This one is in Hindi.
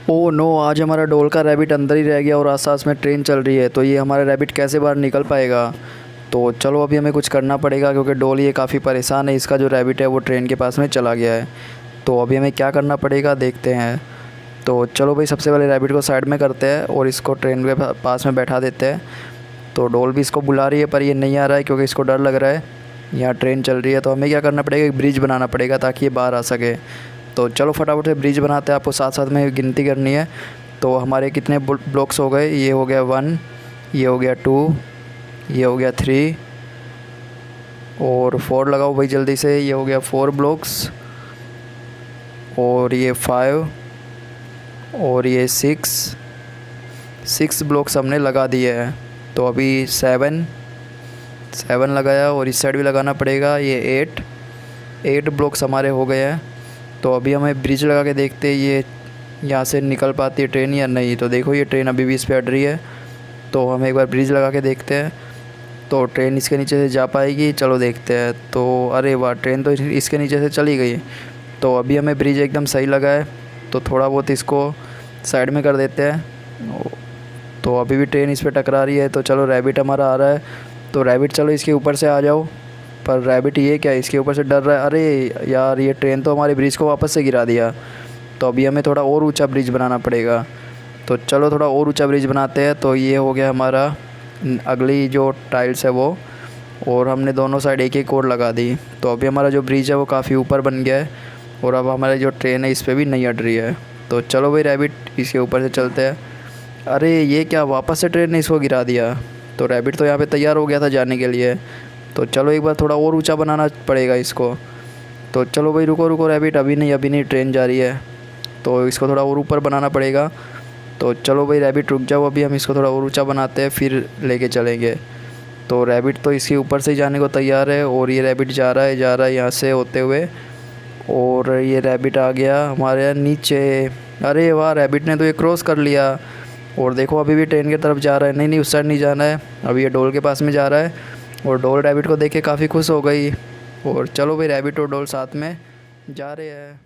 ओह नो, आज हमारा डोल का रैबिट अंदर ही रह गया और आस-पास में ट्रेन चल रही है, तो ये हमारा रैबिट कैसे बाहर निकल पाएगा। तो चलो अभी हमें कुछ करना पड़ेगा क्योंकि डोल ये काफ़ी परेशान है, इसका जो रैबिट है वो ट्रेन के पास में चला गया है। तो अभी हमें क्या करना पड़ेगा देखते हैं। तो चलो भाई, सबसे पहले रैबिट को साइड में करते हैं और इसको ट्रेन के पास में बैठा देते हैं। तो डोल भी इसको बुला रही है पर ये नहीं आ रहा है क्योंकि इसको डर लग रहा है, यहाँ ट्रेन चल रही है। तो हमें क्या करना पड़ेगा, एक ब्रिज बनाना पड़ेगा ताकि ये बाहर आ सके। तो चलो फटाफट से ब्रिज बनाते हैं, आपको साथ साथ में गिनती करनी है। तो हमारे कितने ब्लॉक्स हो गए, ये हो गया 1, ये हो गया 2, ये हो गया 3 और 4 लगाओ भाई जल्दी से। ये हो गया 4 ब्लॉक्स और ये 5 और ये 6 ब्लॉक्स हमने लगा दिए हैं। तो अभी 7 लगाया और इस साइड भी लगाना पड़ेगा। ये 8 ब्लॉक्स हमारे हो गए हैं। तो अभी हमें ब्रिज लगा के देखते हैं ये यहाँ से निकल पाती है ट्रेन या नहीं। तो देखो ये ट्रेन अभी भी इस पे अड़ रही है, तो हम एक बार ब्रिज लगा के देखते हैं। तो ट्रेन इसके नीचे से जा पाएगी, चलो देखते हैं। तो अरे वाह, ट्रेन तो इसके नीचे से चली गई। तो अभी हमें ब्रिज एकदम सही लगा है, तो थोड़ा बहुत इसको साइड में कर देते हैं। तो अभी भी ट्रेन इस पर टकरा रही है। तो चलो रैबिट हमारा आ रहा है, तो रैबिट चलो इसके ऊपर से आ जाओ। पर रैबिट ये क्या इसके ऊपर से डर रहा है। अरे यार, ये ट्रेन तो हमारे ब्रिज को वापस से गिरा दिया। तो अभी हमें थोड़ा और ऊंचा ब्रिज बनाना पड़ेगा। तो चलो थोड़ा और ऊंचा ब्रिज बनाते हैं। तो ये हो गया हमारा अगली जो टाइल्स है वो, और हमने दोनों साइड एक एक और लगा दी। तो अभी हमारा जो ब्रिज है वो काफ़ी ऊपर बन गया है और अब हमारी जो ट्रेन है इस पर भी नहीं अड़ रही है। तो चलो भाई रैबिट, इसके ऊपर से चलते हैं। अरे ये क्या, वापस से ट्रेन ने इसको गिरा दिया। तो रैबिट तो यहाँ पे तैयार हो गया था जाने के लिए। तो चलो एक बार थोड़ा और ऊंचा बनाना पड़ेगा इसको। तो चलो भाई रुको रैबिट, अभी नहीं ट्रेन जा रही है, तो इसको थोड़ा और ऊपर बनाना पड़ेगा। तो चलो भाई रैबिट रुक जाओ, अभी हम इसको थोड़ा और ऊंचा बनाते हैं फिर लेके चलेंगे। तो रैबिट तो इसके ऊपर से ही जाने को तैयार है और ये रैबिट जा रहा है यहाँ से होते हुए, और ये रैबिट आ गया हमारे यहाँ नीचे। अरे वाह, रैबिट ने तो ये क्रॉस कर लिया और देखो अभी भी ट्रेन की तरफ जा रहा है। नहीं उस साइड नहीं जाना है, अभी ये डोल के पास में जा रहा है और डोल रैबिट को देख के काफ़ी खुश हो गई। और चलो भाई रैबिट और डोल साथ में जा रहे हैं।